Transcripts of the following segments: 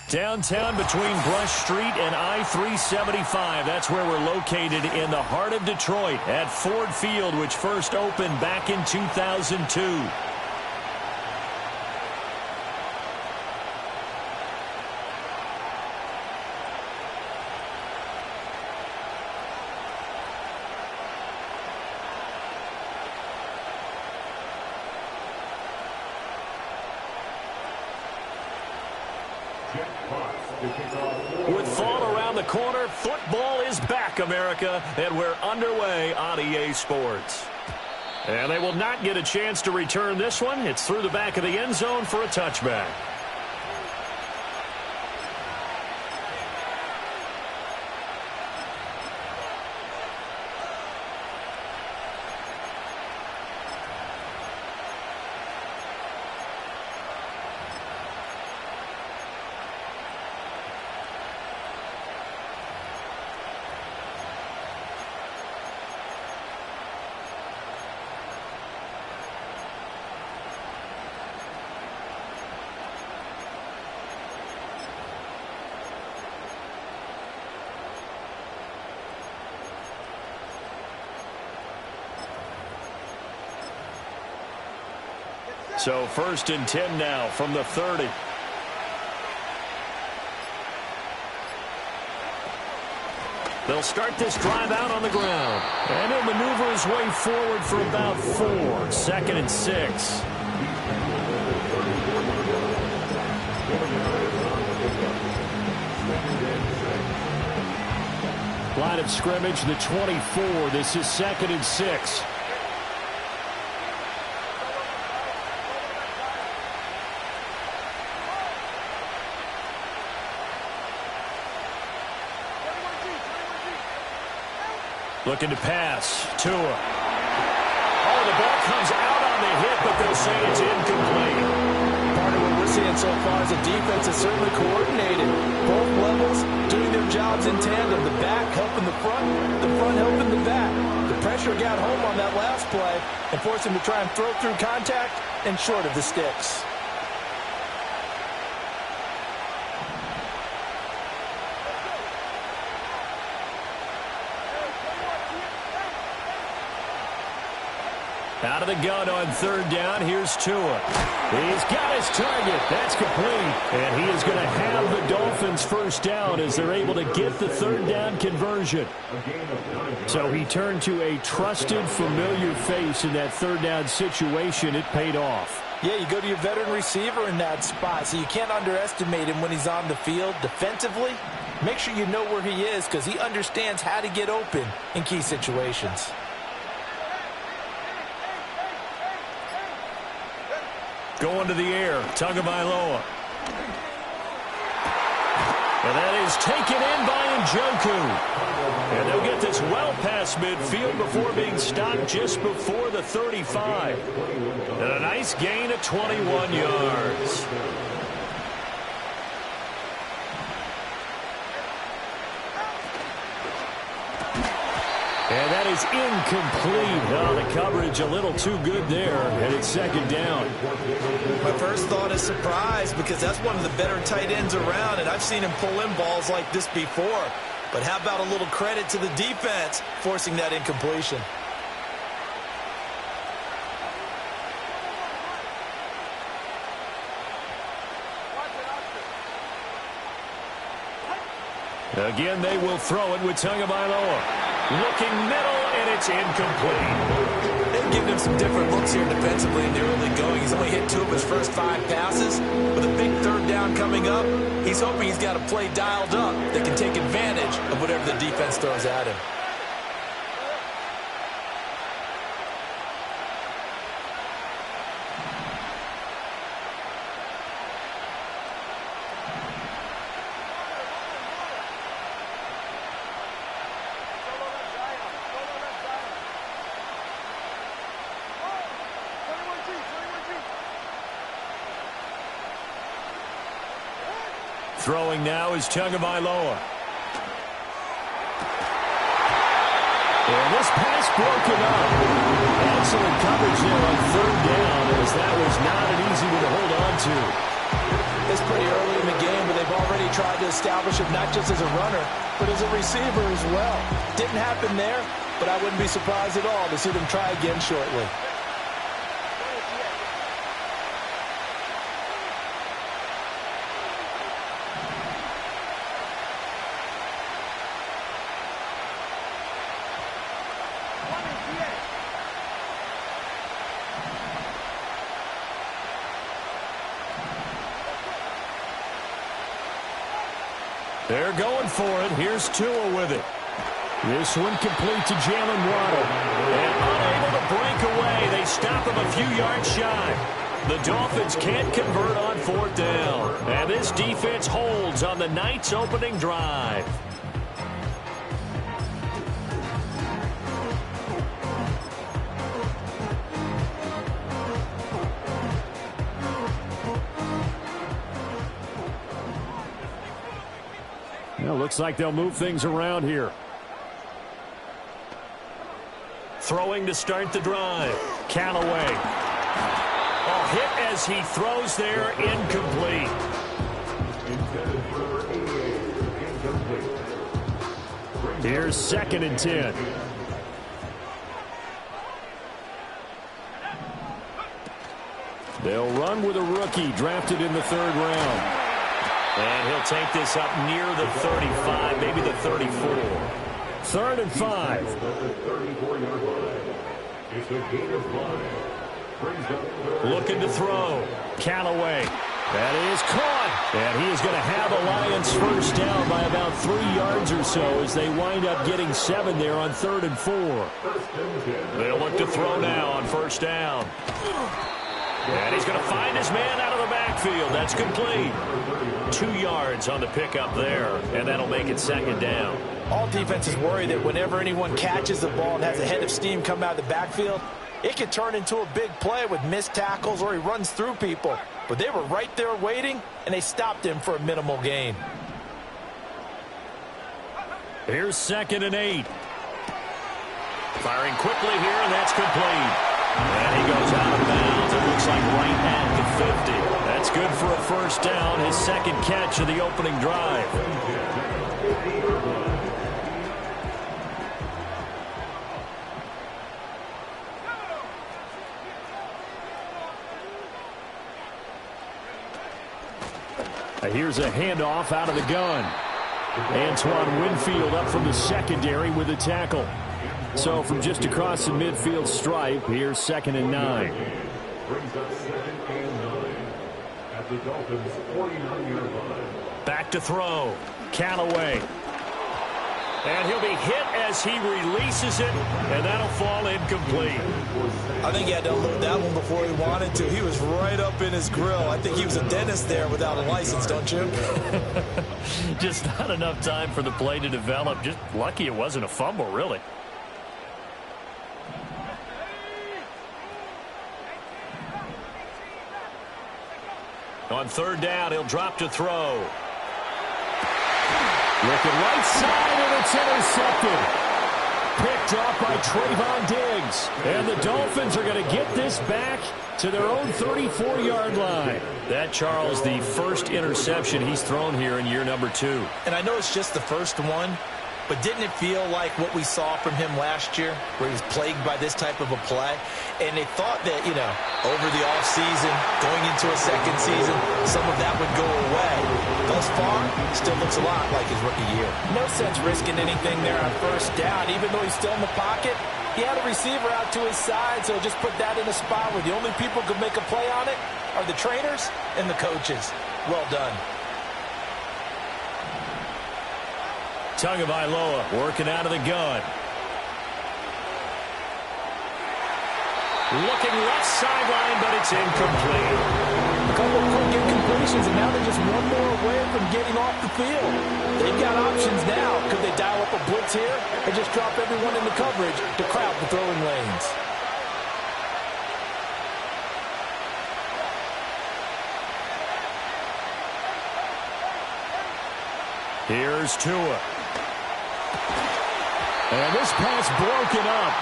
Downtown between Brush Street and I-375. That's where we're located in the heart of Detroit at Ford Field, which first opened back in 2002. With fall around the corner, football is back, America, and we're underway on EA Sports. And they will not get a chance to return this one. It's through the back of the end zone for a touchback. So 1st and 10 now from the 30. They'll start this drive out on the ground. And he'll maneuver his way forward for about 4. 2nd and 6. Line of scrimmage, the 24. This is 2nd and 6. Looking to pass. Tua. Oh, the ball comes out on the hit, but they'll say it's incomplete. Part of what we're seeing so far is the defense is certainly coordinated. Both levels doing their jobs in tandem. The back helping the front helping the back. The pressure got home on that last play and forced him to try and throw through contact and short of the sticks. Out of the gun on third down. Here's Tua. He's got his target. That's complete. And he is going to have the Dolphins first down as they're able to get the third down conversion. So he turned to a trusted, familiar face in that third down situation. It paid off. Yeah, you go to your veteran receiver in that spot, so you can't underestimate him when he's on the field. Defensively, make sure you know where he is because he understands how to get open in key situations. Going to the air, Tagovailoa. And that is taken in by Njoku. And they'll get this well past midfield before being stopped just before the 35. And a nice gain of 21 yards. And that is incomplete. Oh, the coverage a little too good there, and it's second down. My first thought is surprise because that's one of the better tight ends around, and I've seen him pull in balls like this before. But how about a little credit to the defense forcing that incompletion? Again, they will throw it with Tagovailoa. Looking middle, and it's incomplete. They've given him some different looks here defensively in the early going. He's only hit 2 of his first 5 passes. With a big third down coming up, he's hoping he's got a play dialed up that can take advantage of whatever the defense throws at him. Throwing now is Tagovailoa. And this pass broken up. Excellent coverage there on third down, as that was not an easy one to hold on to. It's pretty early in the game, but they've already tried to establish him not just as a runner, but as a receiver as well. Didn't happen there, but I wouldn't be surprised at all to see them try again shortly. They're going for it. Here's Tua with it. This one complete to Jalen Waddle. And unable to break away. They stop him a few yards shy. The Dolphins can't convert on fourth down. And this defense holds on the night's opening drive. Well, looks like they'll move things around here. Throwing to start the drive. Callaway. A hit as he throws there, incomplete. Here's 2nd and 10. They'll run with a rookie drafted in the 3rd round. And he'll take this up near the 35, maybe the 34. 3rd and 5. Looking to throw. Callaway. That is caught. And he is going to have a Lions first down by about 3 yards or so as they wind up getting 7 there on 3rd and 4. They'll look to throw now on first down. And he's going to find his man out of the backfield. That's complete. 2 yards on the pickup there, and that'll make it 2nd down. All defenses worry that whenever anyone catches the ball and has a head of steam come out of the backfield, it could turn into a big play with missed tackles or he runs through people. But they were right there waiting, and they stopped him for a minimal gain. Here's 2nd and 8. Firing quickly here, and that's complete. And he goes out of bounds. It looks like right at the 50. That's good for a first down, his 2nd catch of the opening drive. Here's a handoff out of the gun. Antoine Winfield up from the secondary with a tackle. So from just across the midfield stripe, here's 2nd and 9. Back to throw. Callaway. And he'll be hit as he releases it, and that'll fall incomplete. I think he had to unload that one before he wanted to. He was right up in his grill. I think he was a dentist there without a license, don't you? Just not enough time for the play to develop. Just lucky it wasn't a fumble, really. On 3rd down, he'll drop to throw. Looking right side, and it's intercepted. Picked off by Trayvon Diggs. And the Dolphins are going to get this back to their own 34-yard line. That, Charles, the first interception he's thrown here in year number 2. And I know it's just the first one, but didn't it feel like what we saw from him last year, where he was plagued by this type of a play? And they thought that, you know, over the offseason, going into a second season, some of that would go away. Thus far, still looks a lot like his rookie year. No sense risking anything there on 1st down, even though he's still in the pocket. He had a receiver out to his side, so just put that in a spot where the only people who could make a play on it are the trainers and the coaches. Well done. Tagovailoa working out of the gun. Looking left sideline, but it's incomplete. A couple of quick incompletions, and now they're just one more away from getting off the field. They've got options now. Could they dial up a blitz here and just drop everyone in the coverage to crowd the throwing lanes? Here's Tua. And this pass broken up.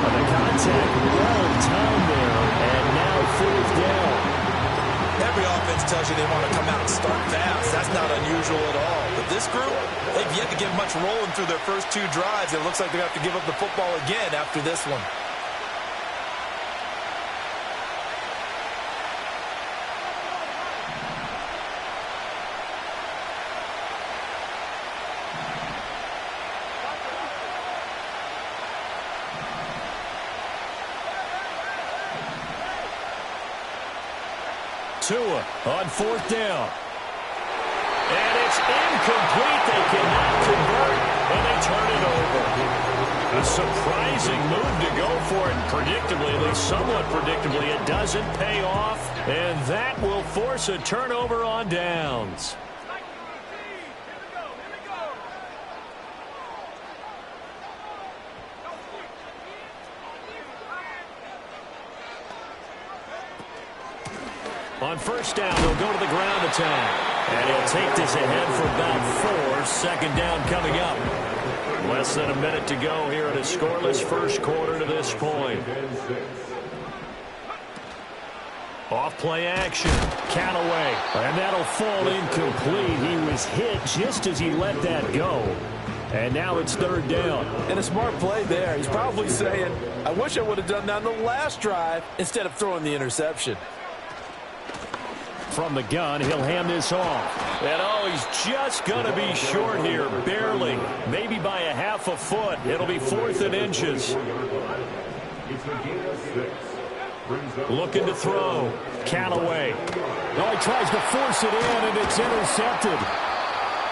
And the contact well timed there. And now 4th down. Every offense tells you they want to come out and start fast. That's not unusual at all. But this group, they've yet to get much rolling through their first 2 drives. It looks like they have to give up the football again after this one. Tua on 4th down. And it's incomplete. They cannot convert, and they turn it over. A surprising move to go for it. Predictably, at least somewhat predictably, it doesn't pay off, and that will force a turnover on downs. On 1st down, they'll go to the ground attack. And he'll take this ahead for about 4. 2nd down coming up. Less than a minute to go here in a scoreless first quarter to this point. Off play action. Callaway. And that'll fall incomplete. He was hit just as he let that go. And now it's 3rd down. And a smart play there. He's probably saying, I wish I would have done that on the last drive instead of throwing the interception. From the gun, he'll hand this off. And oh, he's just going to be short here, barely. Maybe by a half a foot. It'll be 4th and inches. Looking to throw. Callaway. Oh, he tries to force it in, and it's intercepted.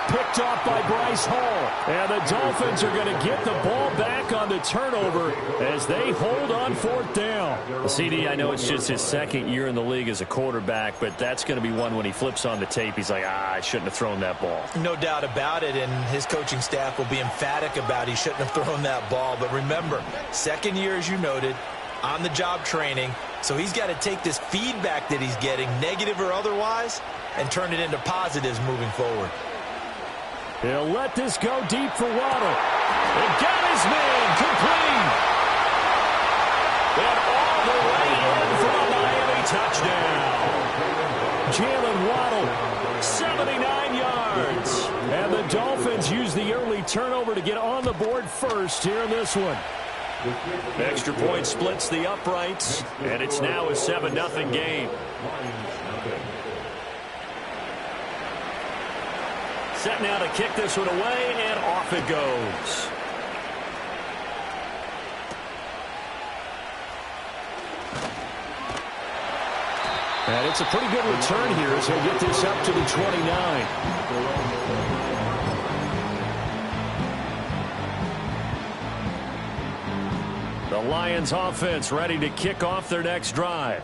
Picked off by Bryce Hall. And the Dolphins are going to get the ball back on the turnover as they hold on 4th down. CD, I know it's just his 2nd year in the league as a quarterback, but that's going to be one when he flips on the tape. He's like, I shouldn't have thrown that ball. No doubt about it, and his coaching staff will be emphatic about he shouldn't have thrown that ball. But remember, 2nd year, as you noted, on-the-job training. So he's got to take this feedback that he's getting, negative or otherwise, and turn it into positives moving forward. He'll let this go deep for Waddle. And got his man complete. And all the way in for a Miami touchdown. Jalen Waddle, 79 yards. And the Dolphins use the early turnover to get on the board first here in this one. Extra point splits the uprights, and it's now a 7-0 game. Set now to kick this one away, and off it goes. And it's a pretty good return here as he'll get this up to the 29. The Lions offense ready to kick off their next drive.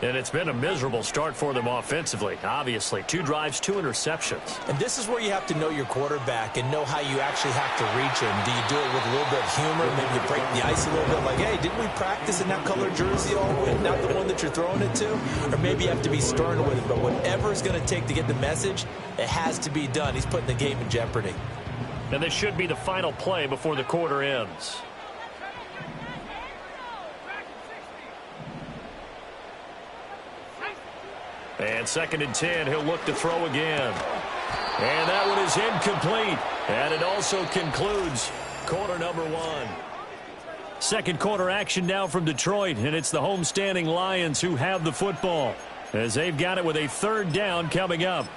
And it's been a miserable start for them offensively. Obviously, 2 drives, 2 interceptions. And this is where you have to know your quarterback and know how you actually have to reach him. Do you do it with a little bit of humor? Maybe you break the ice a little bit like, hey, didn't we practice in that colored jersey all week? Not the one that you're throwing it to? Or maybe you have to be stern with it. But whatever it's going to take to get the message, it has to be done. He's putting the game in jeopardy. And this should be the final play before the quarter ends. And 2nd and 10, he'll look to throw again. And that one is incomplete. And it also concludes quarter number 1. Second quarter action now from Detroit, and it's the homestanding Lions who have the football as they've got it with a 3rd down coming up.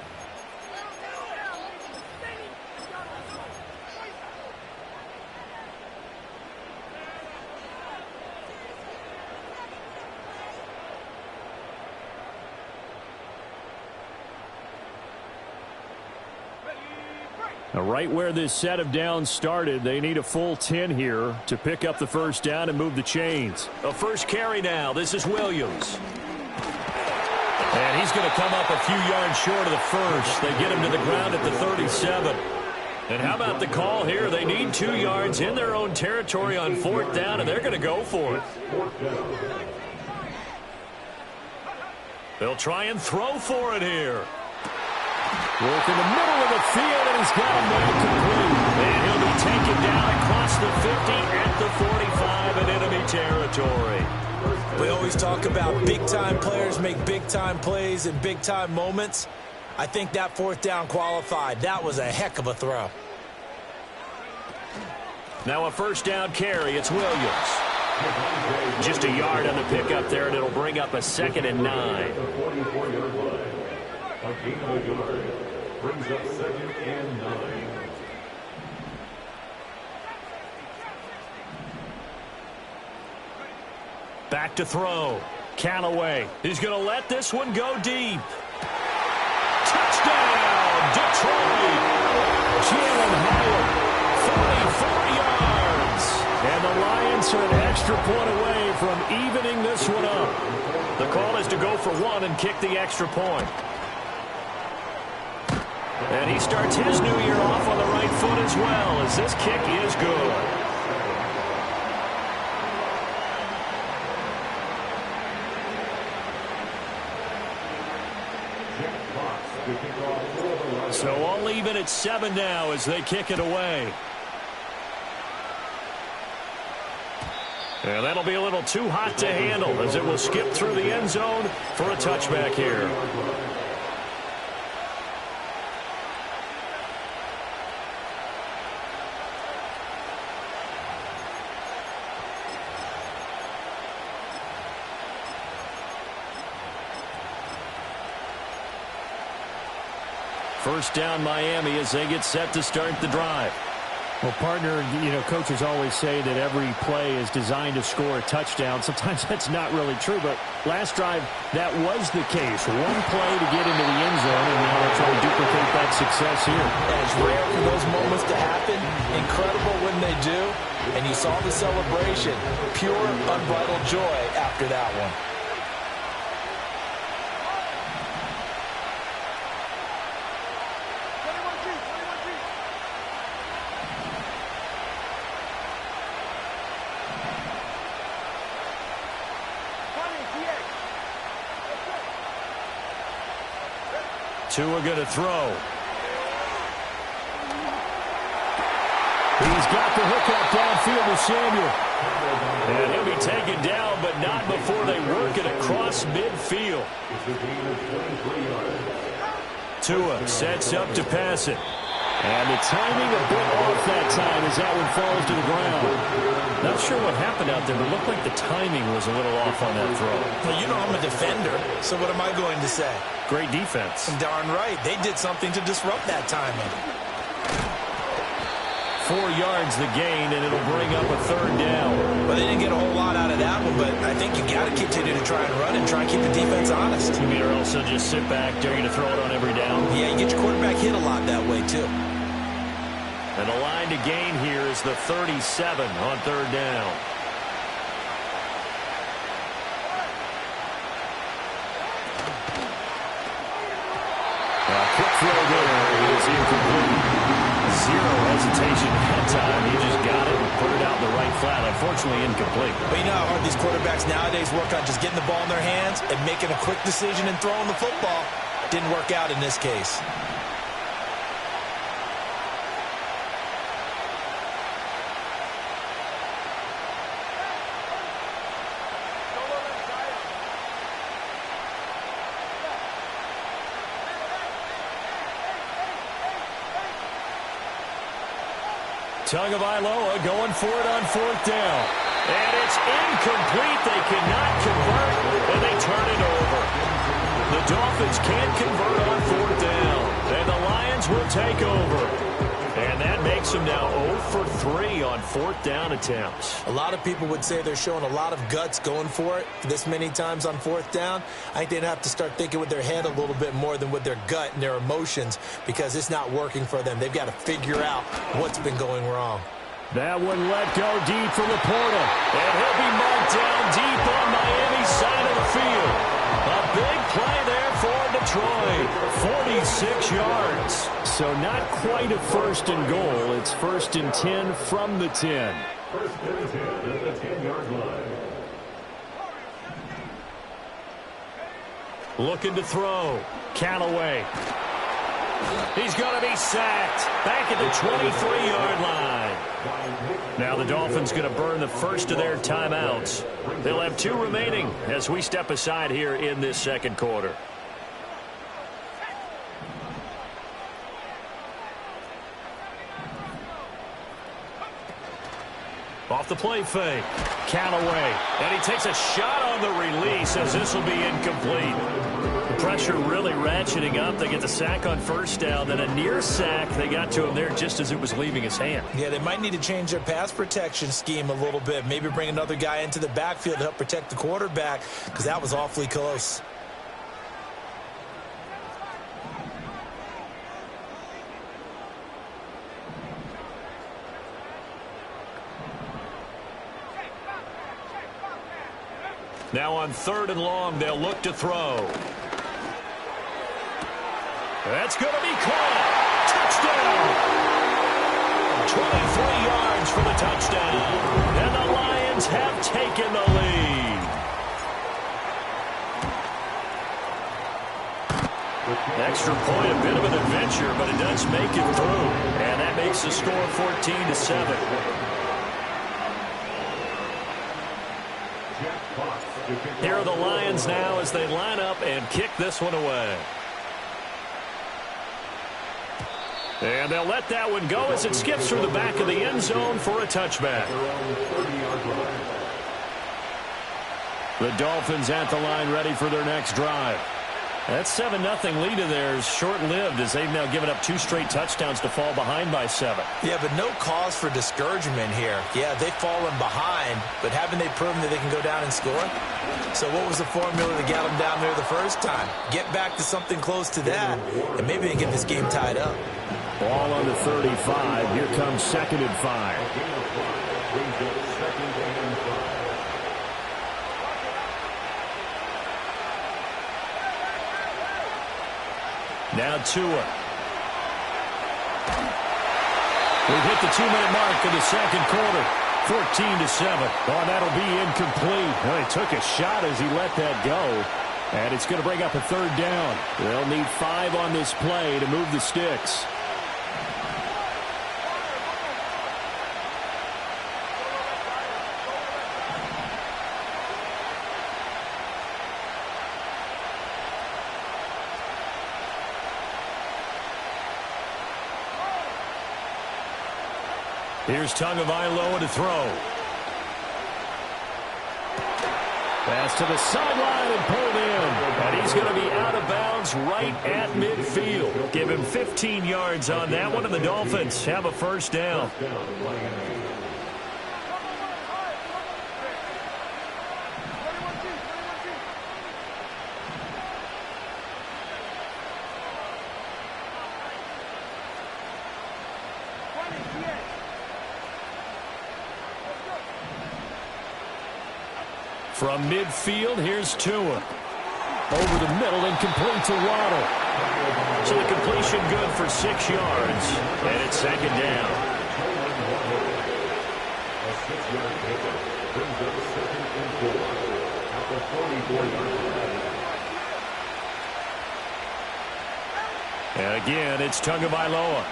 Now, right where this set of downs started, they need a full 10 here to pick up the 1st down and move the chains. A first carry now. This is Williams. And he's going to come up a few yards short of the first. They get him to the ground at the 37. And how about the call here? They need 2 yards in their own territory on 4th down, and they're going to go for it. They'll try and throw for it here. Work in the middle of the field, and he's got him there complete. And he'll be taken down across the 50 at the 45 in enemy territory. We always talk about big-time players make big-time plays in big-time moments. I think that 4th down qualified. That was a heck of a throw. Now a 1st down carry. It's Williams. Just a yard on the pickup there, and it'll bring up a 2nd and 9. A gain of a yard brings up 2nd and 9. Back to throw. Callaway. He's going to let this one go deep. Touchdown, Detroit. Jalen Howard, 44 yards. And the Lions are an extra point away from evening this one up. The call is to go for 1 and kick the extra point. And he starts his new year off on the right foot as well, as this kick is good. So all even at 7 now as they kick it away. And that'll be a little too hot to handle as it will skip through the end zone for a touchback here. First down, Miami, as they get set to start the drive. Well, partner, you know, coaches always say that every play is designed to score a touchdown. Sometimes that's not really true, but last drive, that was the case. One play to get into the end zone, and now they're trying to duplicate that success here. It's rare for those moments to happen. Incredible when they do. And you saw the celebration. Pure, unbridled joy after that one. Tua going to throw. He's got the hookup downfield to Samuel. And he'll be taken down, but not before they work it across midfield. Tua sets up to pass it. And the timing a bit off that time as that one falls to the ground. Not sure what happened out there, but it looked like the timing was a little off on that throw. Well, you know I'm a defender, so what am I going to say? Great defense. Darn right. They did something to disrupt that timing. 4 yards the gain, and it'll bring up a third down. Well, they didn't get a whole lot out of that one, but I think you got to continue to try and run and try and keep the defense honest. You mean or else they'll just sit back, dare you to throw it on every down? Yeah, you get your quarterback hit a lot that way, too. And the line to gain here is the 37 on third down. Quick throw there is incomplete. Zero hesitation that time. He just got it and put it out in the right flat. Unfortunately, incomplete. But you know how hard these quarterbacks nowadays work on just getting the ball in their hands and making a quick decision and throwing the football. Didn't work out in this case. Tagovailoa going for it on fourth down. And it's incomplete. They cannot convert, and they turn it over. The Dolphins can't convert on fourth down, and the Lions will take over. And that makes them now 0 for 3 on fourth down attempts. A lot of people would say they're showing a lot of guts going for it this many times on fourth down. I think they'd have to start thinking with their head a little bit more than with their gut and their emotions because it's not working for them. They've got to figure out what's been going wrong. That one let go deep for Laporta. And he'll be marked down deep on Miami's side of the field. A big play there for Detroit. 46 yards. So not quite a first and goal. It's first and 10 from the 10. First and 10 at the 10-yard line. Looking to throw. Callaway. He's going to be sacked. Back at the 23-yard line. Now the Dolphins going to burn the first of their timeouts. They'll have 2 remaining as we step aside here in this second quarter. Off the play fake. Callaway. And he takes a shot on the release as this will be incomplete. The pressure really ratcheting up. They get the sack on first down. Then a near sack. They got to him there just as it was leaving his hand. Yeah, they might need to change their pass protection scheme a little bit. Maybe bring another guy into the backfield to help protect the quarterback because that was awfully close. Now on third and long, they'll look to throw. That's going to be caught. Touchdown. 23 yards for the touchdown. And the Lions have taken the lead. Extra point, a bit of an adventure, but it does make it through. And that makes the score 14-7. Here are the Lions now as they line up and kick this one away. And they'll let that one go as it skips through the back of the end zone for a touchback. The Dolphins at the line ready for their next drive. That 7-0 lead of theirs short-lived as they've now given up 2 straight touchdowns to fall behind by 7. Yeah, but no cause for discouragement here. Yeah, they've fallen behind, but haven't they proven that they can go down and score? So what was the formula to get them down there the first time? Get back to something close to that, and maybe they get this game tied up. Ball on the 35. Here comes 2nd and 5. Now Tua. We've hit the 2-minute mark of the second quarter. 14-7. Oh, that'll be incomplete. Well, he took a shot as he let that go. And it's going to bring up a third down. They'll need 5 on this play to move the sticks. Here's Tagovailoa to throw. Pass to the sideline and pulled in. And he's going to be out of bounds right at midfield. Give him 15 yards on that one, and the Dolphins have a first down. From midfield, here's Tua. Over the middle and complete to Waddle. So the completion good for 6 yards. And it's second down. A 6-yard pickup brings up 2nd and 4 at the 44-yard line. And again, it's Tagovailoa.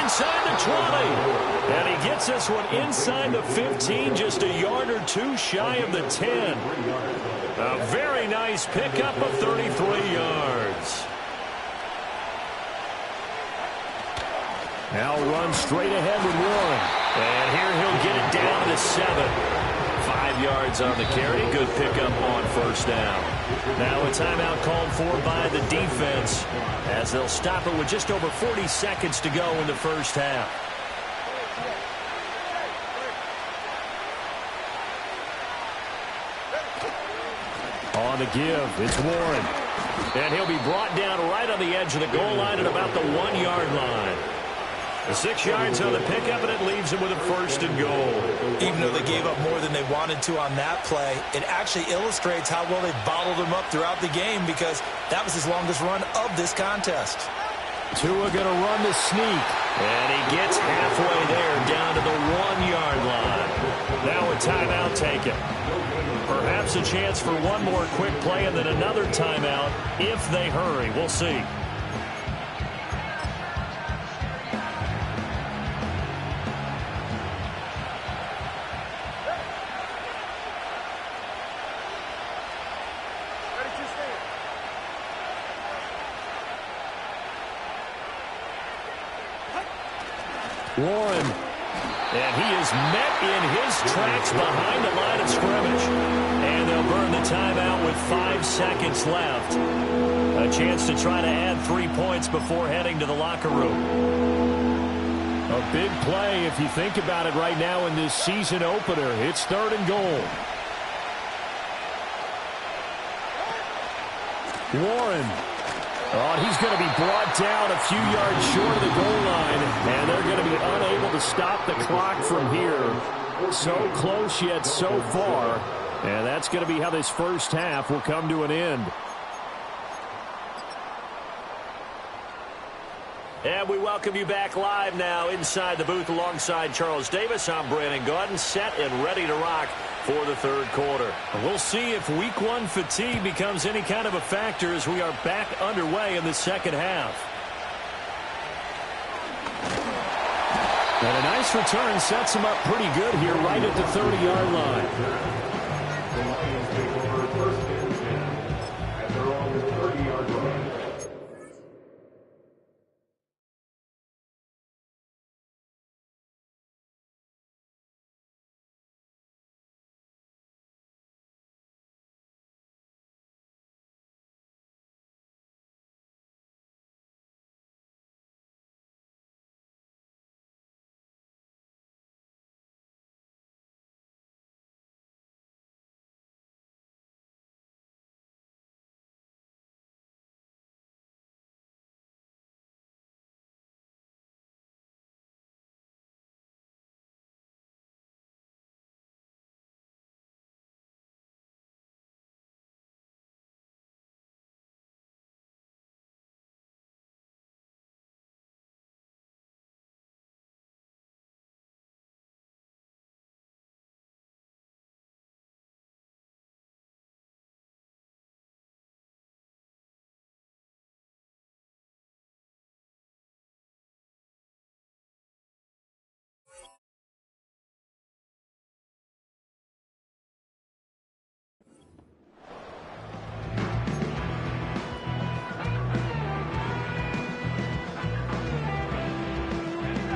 Inside the 20. And he gets this one inside the 15, just a yard or two shy of the 10. A very nice pickup of 33 yards. Now run straight ahead with Warren. And here he'll get it down to 7. 5 yards on the carry. Good pickup on first down. Now a timeout called for by the defense as they'll stop it with just over 40 seconds to go in the first half. On the give, it's Warren. And he'll be brought down right on the edge of the goal line at about the 1-yard line. The 6 yards on the pickup, and it leaves him with a first and goal. Even though they gave up more than they wanted to on that play, it actually illustrates how well they bottled him up throughout the game because that was his longest run of this contest. Tua going to run the sneak. And he gets halfway there down to the 1-yard line. Now a timeout taken. Perhaps a chance for one more quick play and then another timeout if they hurry. We'll see. Warren, and he is met in his tracks behind the line of scrimmage. And they'll burn the timeout with 5 seconds left. A chance to try to add 3 points before heading to the locker room. A big play if you think about it right now in this season opener. It's 3rd and goal. Warren. Oh, he's going to be brought down a few yards short of the goal line, and they're going to be unable to stop the clock from here. So close yet so far, and that's going to be how this first half will come to an end. And we welcome you back live now inside the booth alongside Charles Davis. I'm Brandon Gaudin, set and ready to rock for the 3rd quarter. We'll see if week 1 fatigue becomes any kind of a factor as we are back underway in the second half. And a nice return sets him up pretty good here right at the 30-yard line.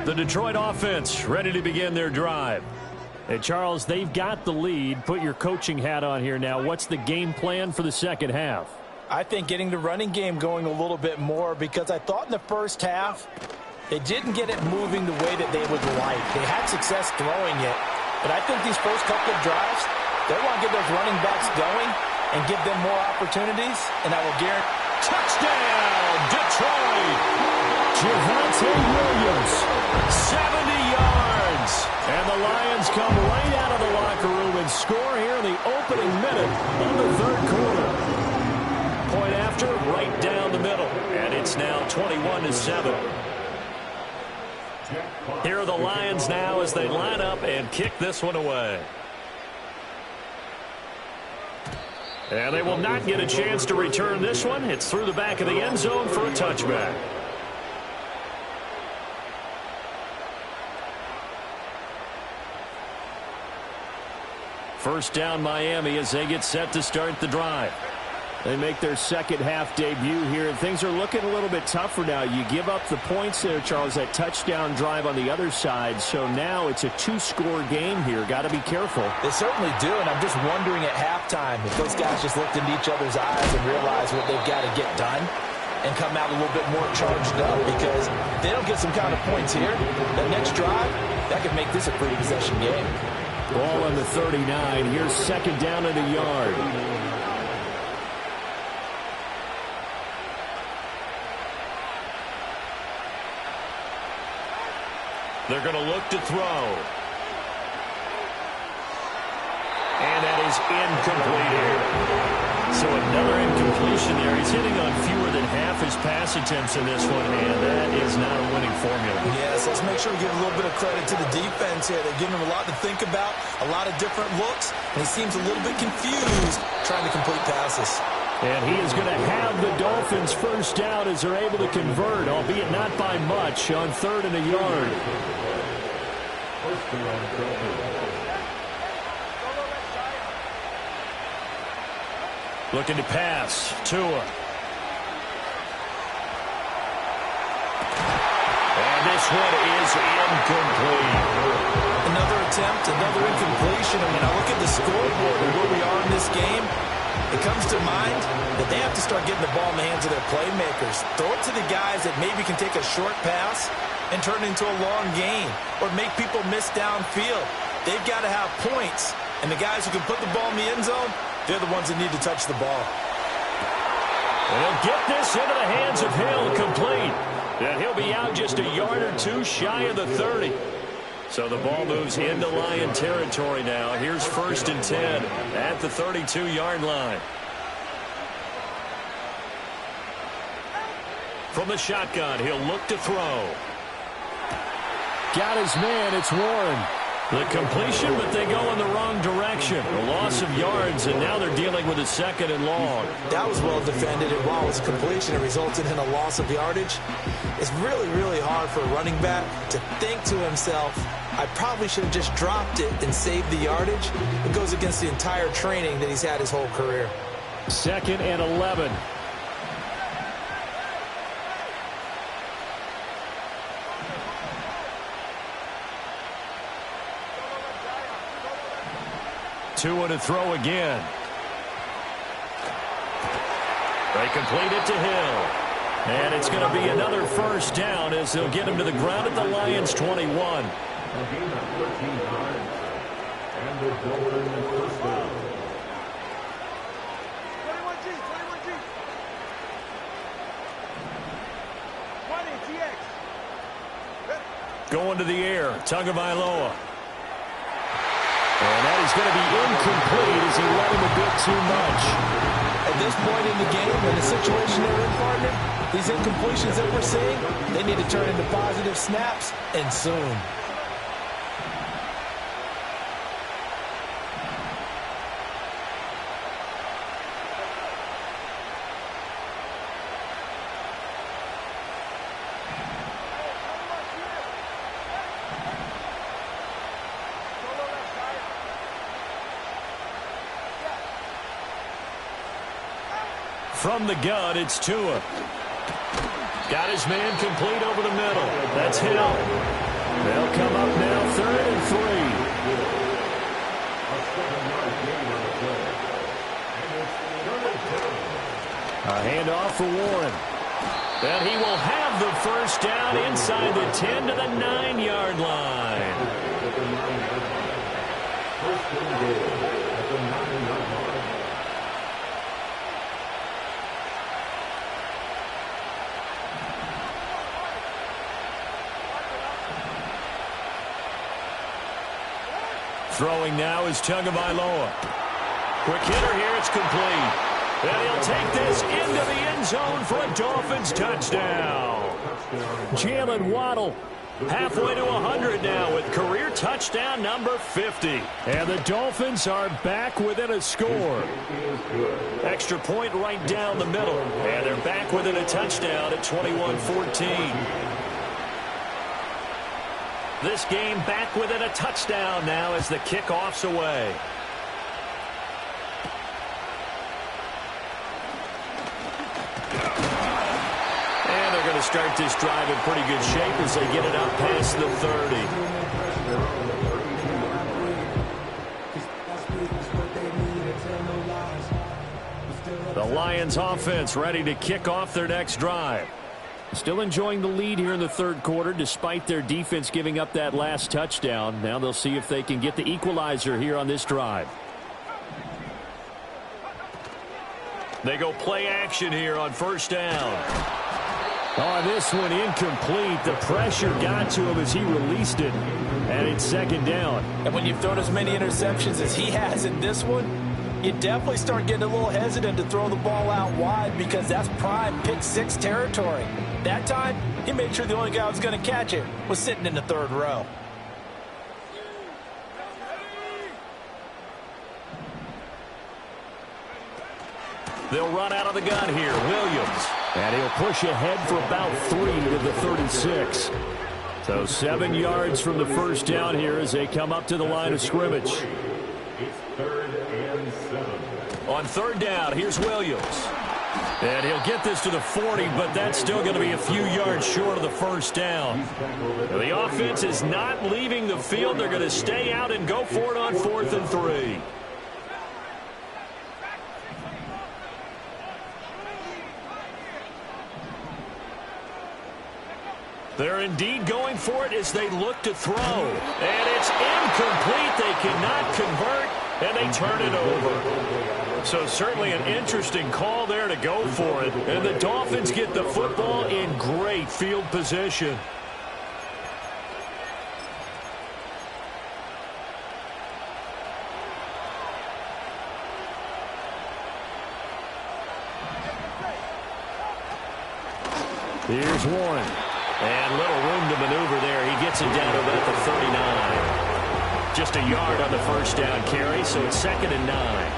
The Detroit offense ready to begin their drive. Hey, Charles, they've got the lead. Put your coaching hat on here now. What's the game plan for the second half? I think getting the running game going a little bit more, because I thought in the first half they didn't get it moving the way that they would like. They had success throwing it, but I think these first couple of drives, they want to get those running backs going and give them more opportunities, and I will guarantee. Touchdown, Detroit! Javonte Williams, 70 yards. And the Lions come right out of the locker room and score here in the opening minute of the third quarter. Point after, right down the middle. And it's now 21-7. Here are the Lions now as they line up and kick this one away. And they will not get a chance to return this one. It's through the back of the end zone for a touchback. First down Miami as they get set to start the drive. They make their second half debut here, and things are looking a little bit tougher now. You give up the points there, Charles, that touchdown drive on the other side. So now it's a two-score game here. Got to be careful. They certainly do, and I'm just wondering at halftime if those guys just looked into each other's eyes and realized what they've got to get done and come out a little bit more charged up, because if they don't get some kind of points here, that next drive, that could make this a free possession game. Ball on the 39. Here's second down and a yard. They're going to look to throw. And that is incomplete here. So another incompletion there. He's hitting on fewer than half his pass attempts in this one, and that is not a winning formula. Yes, let's make sure we give a little bit of credit to the defense here. They're giving him a lot to think about, a lot of different looks, and he seems a little bit confused trying to complete passes. And he is going to have the Dolphins first down as they're able to convert, albeit not by much, on third and a yard. Looking to pass. Tua. And this one is incomplete. Another attempt, another incompletion. And when I look at the scoreboard and where we are in this game, it comes to mind that they have to start getting the ball in the hands of their playmakers. Throw it to the guys that maybe can take a short pass and turn it into a long gain, or make people miss downfield. They've got to have points. And the guys who can put the ball in the end zone, they're the ones that need to touch the ball. And he'll get this into the hands of Hill, complete. And he'll be out just a yard or two shy of the 30. So the ball moves into Lion territory now. Here's first and 10 at the 32-yard line. From the shotgun, he'll look to throw. Got his man, it's Warren. The completion, but they go in the wrong direction. A loss of yards, and now they're dealing with a second and long. That was well defended, and while it was a completion, it resulted in a loss of yardage. It's really, really hard for a running back to think to himself, I probably should have just dropped it and saved the yardage. It goes against the entire training that he's had his whole career. Second and 11. Tua to throw again. They complete it to Hill. And it's going to be another first down as they'll get him to the ground at the Lions' 21. And the Dolphins first down. Going to the air, Tagovailoa. And that is going to be incomplete as he let him a bit too much. At this point in the game, in the situation they're in, partner, these incompletions that we're seeing, they need to turn into positive snaps, and soon. From the gun, it's Tua. Got his man complete over the middle. That's Hill. They'll come up now 3rd and 3. A handoff for Warren. And he will have the first down inside the 10 to the 9-yard line. First and goal at the 9-yard line. Throwing now is Tagovailoa. Quick hitter here, it's complete. And he'll take this into the end zone for a Dolphins touchdown. Jalen Waddle halfway to 100 now with career touchdown number 50. And the Dolphins are back within a score. Extra point right down the middle. And they're back within a touchdown at 21-14. This game back within a touchdown now as the kickoff's away. And they're going to start this drive in pretty good shape as they get it up past the 30. The Lions offense ready to kick off their next drive. Still enjoying the lead here in the 3rd quarter despite their defense giving up that last touchdown. Now they'll see if they can get the equalizer here on this drive. They go play action here on first down. Oh, this one incomplete. The pressure got to him as he released it. And it's 2nd down. And when you've thrown as many interceptions as he has in this one, you definitely start getting a little hesitant to throw the ball out wide because that's prime pick 6 territory. That time, he made sure the only guy who was going to catch it was sitting in the 3rd row. They'll run out of the gun here. Williams. And he'll push ahead for about 3 to the 36. So 7 yards from the first down here as they come up to the line of scrimmage. It's 3rd and 7. On 3rd down, here's Williams. And he'll get this to the 40, but that's still going to be a few yards short of the first down. The offense is not leaving the field. They're going to stay out and go for it on 4th and 3. They're indeed going for it as they look to throw. And it's incomplete. They cannot convert, and they turn it over. So certainly an interesting call there to go for it. And the Dolphins get the football in great field position. Here's Warren. And little room to maneuver there. He gets it down to about the 39. Just a yard on the first down carry, so it's 2nd and 9.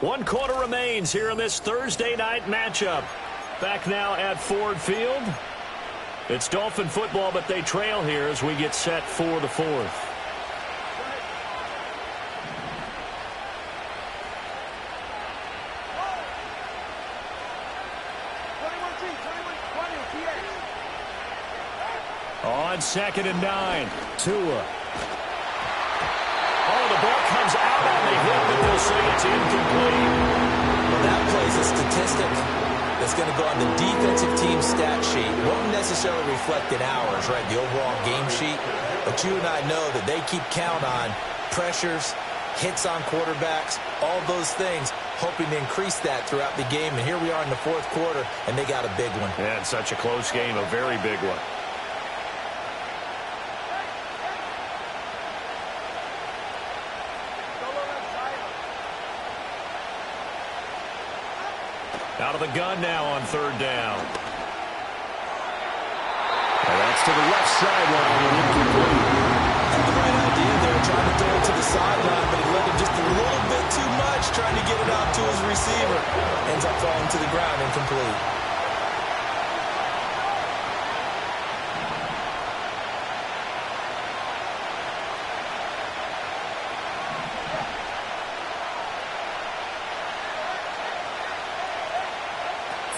One quarter remains here in this Thursday night matchup. Back now at Ford Field. It's Dolphin football, but they trail here as we get set for the 4th. On 2nd and 9, Tua. Oh, the ball comes out on the hip, but they'll say it's incomplete. Well, that plays a statistic that's going to go on the defensive team stat sheet. Won't necessarily reflect in ours, right, the overall game sheet. But you and I know that they keep count on pressures, hits on quarterbacks, all those things, hoping to increase that throughout the game. And here we are in the 4th quarter, and they got a big one. And such a close game, a very big one. Out of the gun now on 3rd down. And that's to the left sideline and incomplete. Had the right idea there, trying to throw it to the sideline, but he let him just a little bit too much, trying to get it out to his receiver. Ends up falling to the ground, incomplete.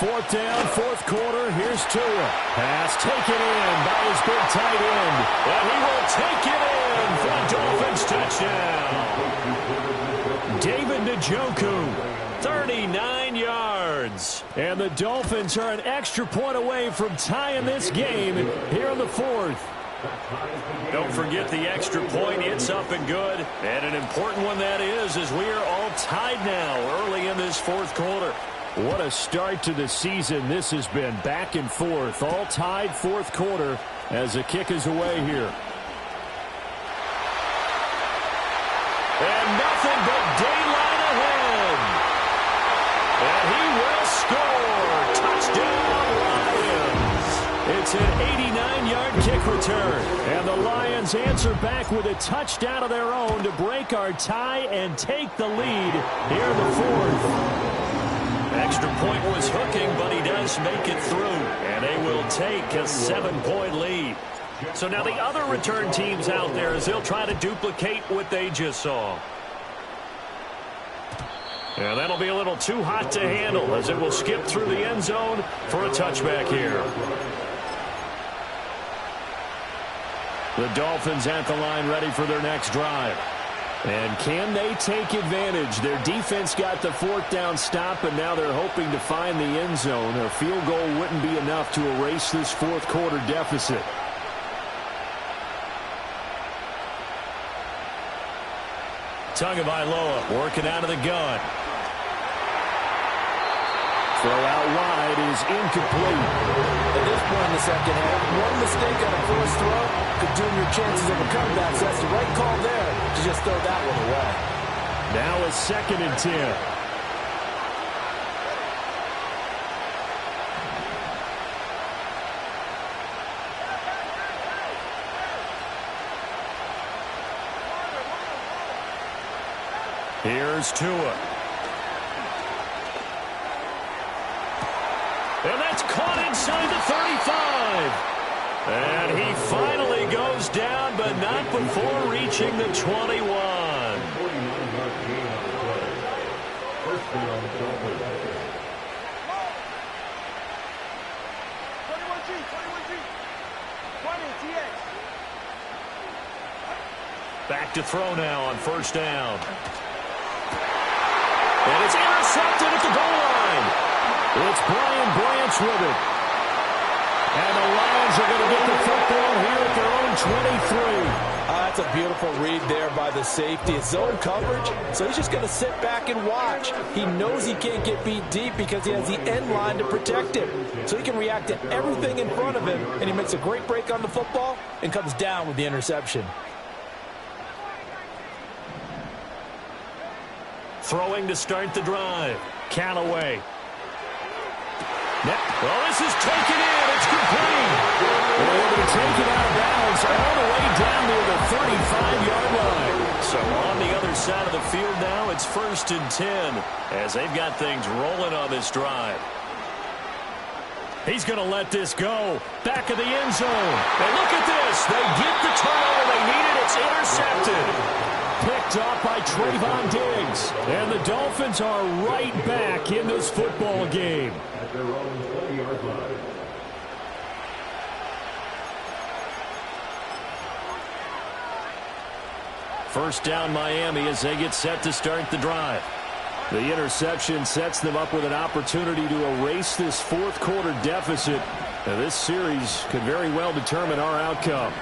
4th down, 4th quarter. Here's Tua. Pass taken in by his big tight end. And he will take it in for a Dolphins touchdown. David Njoku, 39 yards. And the Dolphins are an extra point away from tying this game here in the 4th. Don't forget the extra point. It's up and good. And an important one that is, as we are all tied now early in this 4th quarter. What a start to the season this has been. Back and forth. All tied 4th quarter as the kick is away here. And nothing but daylight ahead. And he will score. Touchdown, Lions. It's an 89-yard kick return. And the Lions answer back with a touchdown of their own to break our tie and take the lead here in the 4th. Extra point was hooking, but he does make it through. And they will take a 7-point lead. So now the other return teams out there as they'll try to duplicate what they just saw. And that'll be a little too hot to handle as it will skip through the end zone for a touchback here. The Dolphins at the line ready for their next drive. And can they take advantage? Their defense got the 4th down stop, and now they're hoping to find the end zone. A field goal wouldn't be enough to erase this 4th quarter deficit. Tagovailoa working out of the gun. Throw out wide is incomplete. At this point in the second half, one mistake on a first throw could doom your chances of a comeback. So that's the right call there to just throw that one away. Now a 2nd and 10. Here's Tua. And that's caught inside the 35. And he finally goes down, but not before reaching the 21. 49-yard gain on the play. First down, Dolphins. 21G. 20 TX. Back to throw now on 1st down. And it's intercepted at the goal line. It's Brian Branch with it. And the Lions are going to get the football here at their own 23. That's a beautiful read there by the safety. It's zone coverage, so he's just going to sit back and watch. He knows he can't get beat deep because he has the end line to protect him. So he can react to everything in front of him, and he makes a great break on the football and comes down with the interception. Throwing to start the drive. Callaway. Well, this is taken in. It's complete. They're able to take it out of bounds all the way down near the 35-yard line. So on the other side of the field now, it's 1st and 10 as they've got things rolling on this drive. He's going to let this go. Back of the end zone. And look at this. They get the turnover they needed. It's intercepted. Picked off by Trayvon Diggs. And the Dolphins are right back in this football game. At their own 20-yard line. First down Miami as they get set to start the drive. The interception sets them up with an opportunity to erase this 4th quarter deficit. Now, this series could very well determine our outcome.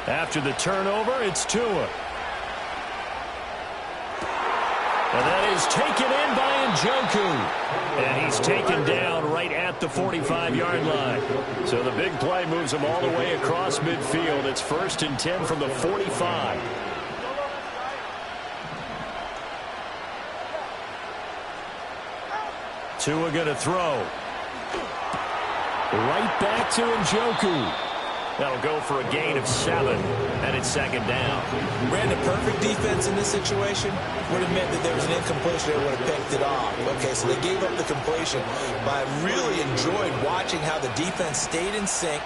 After the turnover, it's Tua. And that is taken in by Njoku. And he's taken down right at the 45-yard line. So the big play moves him all the way across midfield. It's 1st and 10 from the 45. Tua going to throw. Right back to Njoku. That'll go for a gain of 7, and it's 2nd down. Brandon, perfect defense in this situation would have meant that there was an incompletion. They would have picked it off. Okay, so they gave up the completion. But I really enjoyed watching how the defense stayed in sync,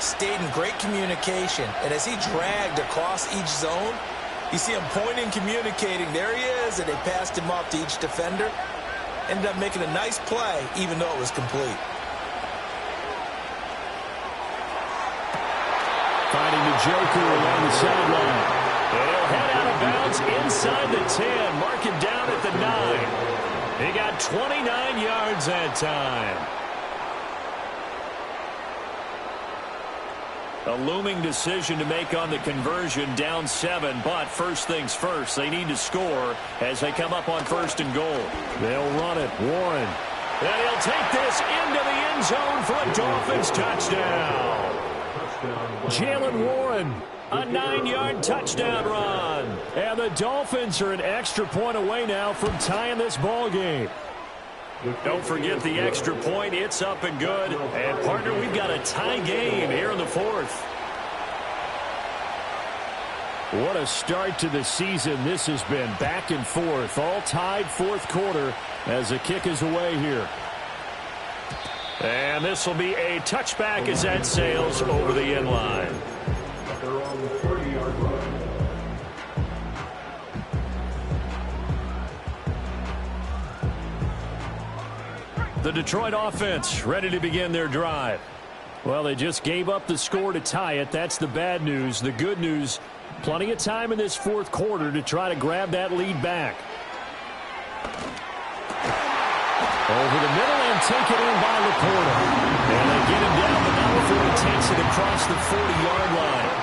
stayed in great communication, and as he dragged across each zone, You see him pointing, communicating. There he is, and they passed him off to each defender. Ended up making a nice play, even though it was complete. Finding the Joker along the sideline. And he'll head out of bounds inside the 10. Mark him down at the 9. He got 29 yards that time. A looming decision to make on the conversion, down 7. But first things first, they need to score as they come up on 1st and goal. They'll run it. Warren. And he'll take this into the end zone for a Dolphins touchdown. Jalen Warren. A 9-yard touchdown run. And the Dolphins are an extra point away now from tying this ball game. Don't forget the extra point. It's up and good. And, partner, we've got a tie game here in the 4th. What a start to the season this has been. Back and forth. All tied 4th quarter as the kick is away here. And this will be a touchback as that sails over the end line. They're on the 30-yard line. The Detroit offense ready to begin their drive. Well, they just gave up the score to tie it. That's the bad news. The good news, plenty of time in this 4th quarter to try to grab that lead back. Over the middle and take it in by Laporta. And they get him down the middle before he takes it across the 40-yard line.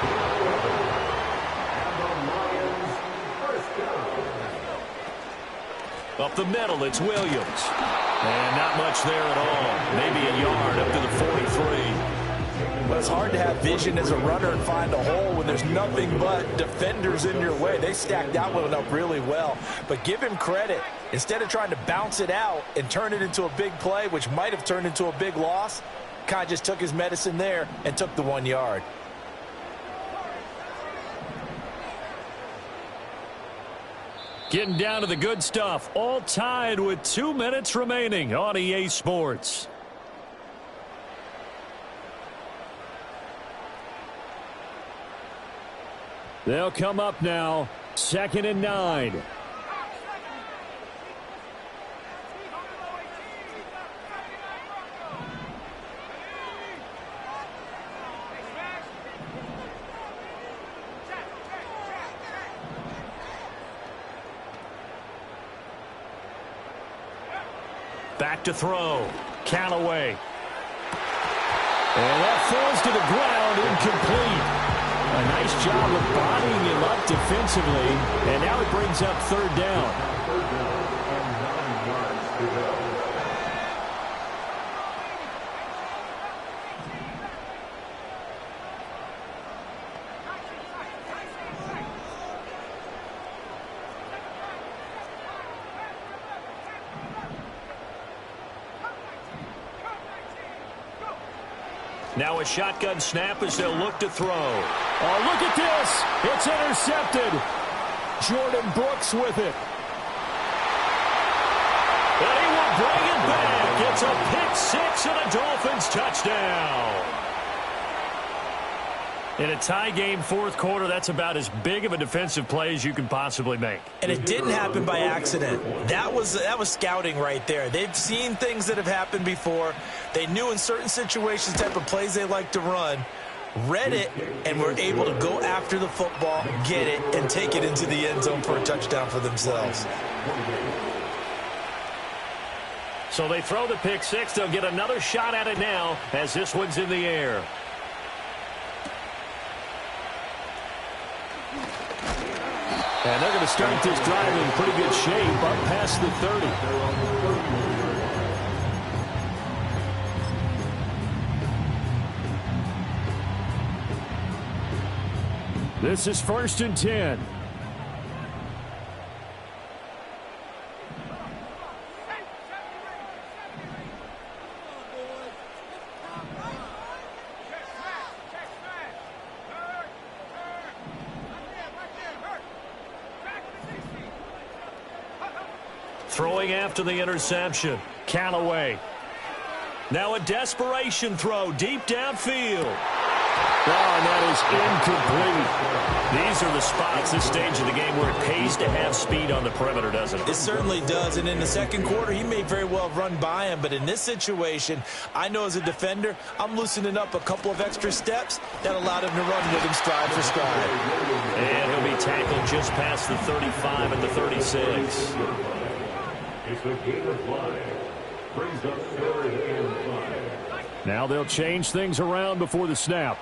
Up the middle, it's Williams. And not much there at all. Maybe a yard up to the 43. But it's hard to have vision as a runner and find a hole when there's nothing but defenders in your way. They stacked that one up really well. But give him credit. Instead of trying to bounce it out and turn it into a big play, which might have turned into a big loss, kind of just took his medicine there and took the 1 yard. Getting down to the good stuff. All tied with 2 minutes remaining on EA Sports. They'll come up now. 2nd and 9. Back to throw. Callaway. And that falls to the ground, incomplete. A nice job of bodying him up defensively, and now it brings up 3rd down. And 9 yards to go. Now a shotgun snap as they'll look to throw. Oh, look at this. It's intercepted. Jordan Brooks with it. And he will bring it back. It's a pick 6 and a Dolphins touchdown. In a tie game 4th quarter, that's about as big of a defensive play as you can possibly make. And it didn't happen by accident. That was scouting right there. They've seen things that have happened before. They knew in certain situations the type of plays they like to run, read it, and were able to go after the football, get it, and take it into the end zone for a touchdown for themselves. So they throw the pick 6. They'll get another shot at it now as this one's in the air. And they're going to start this drive in pretty good shape up past the 30. This is 1st and 10. Throwing after the interception. Callaway. Now a desperation throw deep downfield. Oh, and that is incomplete. These are the spots, this stage of the game, where it pays to have speed on the perimeter, doesn't it? It certainly does, and in the second quarter, he may very well run by him, but in this situation, I know as a defender, I'm loosening up a couple of extra steps that allowed him to run with him stride for stride. And he'll be tackled just past the 35 and the 36. It's a game of 5. Brings up 3rd and 5. Now they'll change things around before the snap.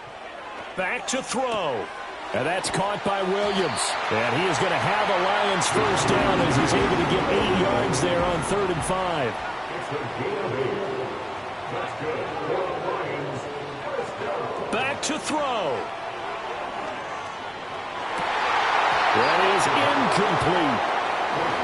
Back to throw. And that's caught by Williams. And he is going to have a Lions first down as he's able to get 8 yards there on 3rd and 5. It's a game of 8. That's good for the Lions. First down. Back to throw. That is incomplete.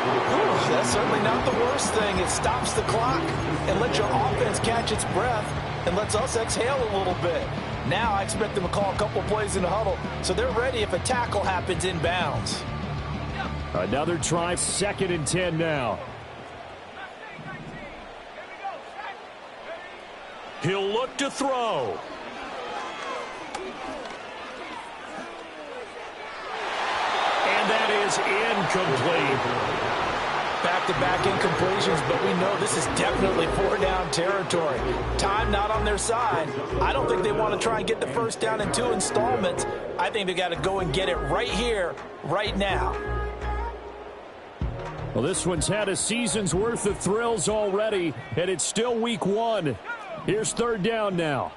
Ooh, that's certainly not the worst thing. It stops the clock and lets your offense catch its breath and lets us exhale a little bit. Now I expect them to call a couple plays in the huddle so they're ready if a tackle happens inbounds. Another try, 2nd and 10 now. He'll look to throw. And that is incomplete. Back-to-back incompletions, but we know this is definitely 4-down territory. Time not on their side. I don't think they want to try and get the first down in 2 installments. I think they got to go and get it right here, right now. Well, this one's had a season's worth of thrills already, and it's still week 1. Here's 3rd down now.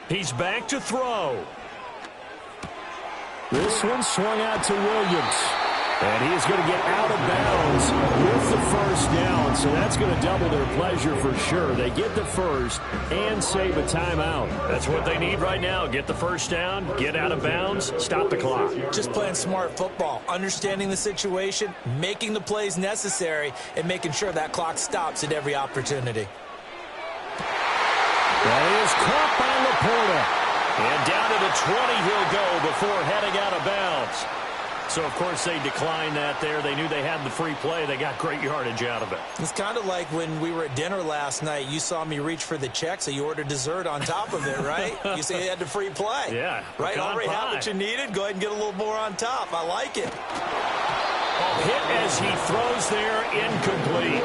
He's back to throw. This one swung out to Williams. And he is going to get out of bounds with the first down. So that's going to double their pleasure for sure. They get the first and save a timeout. That's what they need right now. Get the first down, get out of bounds, stop the clock. Just playing smart football, understanding the situation, making the plays necessary, and making sure that clock stops at every opportunity. That is caught by Laporta. And down to the 20 he'll go before heading out of bounds. So, of course, they declined that there. They knew they had the free play. They got great yardage out of it. It's kind of like when we were at dinner last night. You saw me reach for the check, so you ordered dessert on top of it, right? You say you had the free play. Yeah. Right? Already pie. had what you needed. Go ahead and get a little more on top. I like it. Hit as he throws there, incomplete.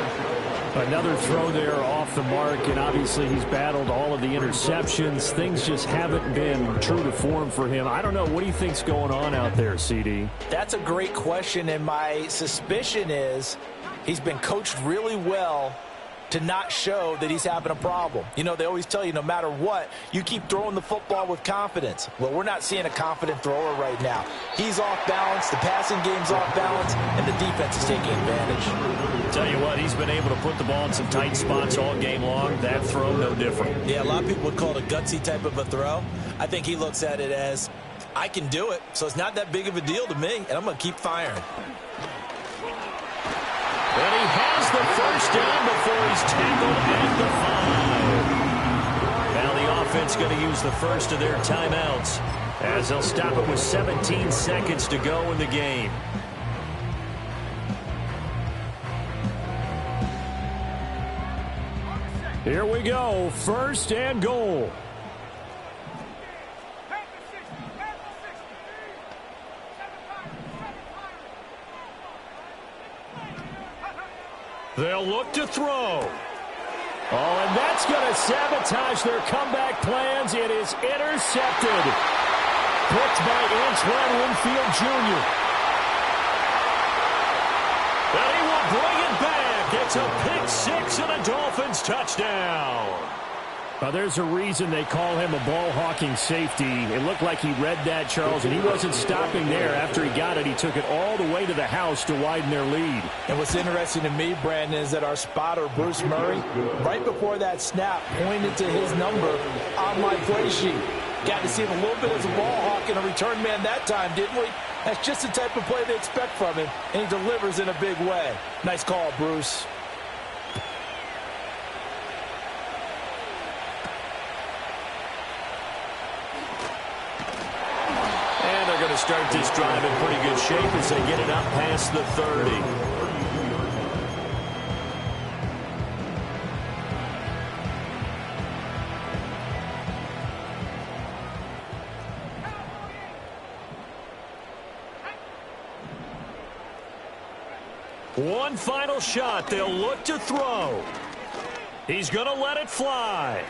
Another throw there off the mark, and obviously he's battled all of the interceptions. Things just haven't been true to form for him. I don't know. What do you think's going on out there, CD? That's a great question, and my suspicion is he's been coached really well to not show that he's having a problem. You know, they always tell you no matter what, you keep throwing the football with confidence. Well, we're not seeing a confident thrower right now. He's off balance, the passing game's off balance, and the defense is taking advantage. Tell you what, he's been able to put the ball in some tight spots all game long. That throw, no different. Yeah, a lot of people would call it a gutsy type of a throw. I think he looks at it as, I can do it, so it's not that big of a deal to me, and I'm going to keep firing. And he has the first down before he's tackled at the 5. Now the offense going to use the first of their timeouts as they'll stop it with 17 seconds to go in the game. Here we go. 1st and goal. They'll look to throw. Oh, and that's going to sabotage their comeback plans. It is intercepted. Picked by Antoine Winfield Jr. And he will bring it back. It's a pick-6 and a Dolphins touchdown. There's a reason they call him a ball-hawking safety. It looked like he read that, Charles, and he wasn't stopping there. After he got it, he took it all the way to the house to widen their lead. And what's interesting to me, Brandon, is that our spotter, Bruce Murray, right before that snap, pointed to his number on my play sheet. Got to see him a little bit as a ball hawk and a return man that time, didn't we? That's just the type of play they expect from him, and he delivers in a big way. Nice call, Bruce. start this drive in pretty good shape as they get it up past the 30. One final shot. They'll look to throw. He's going to let it fly.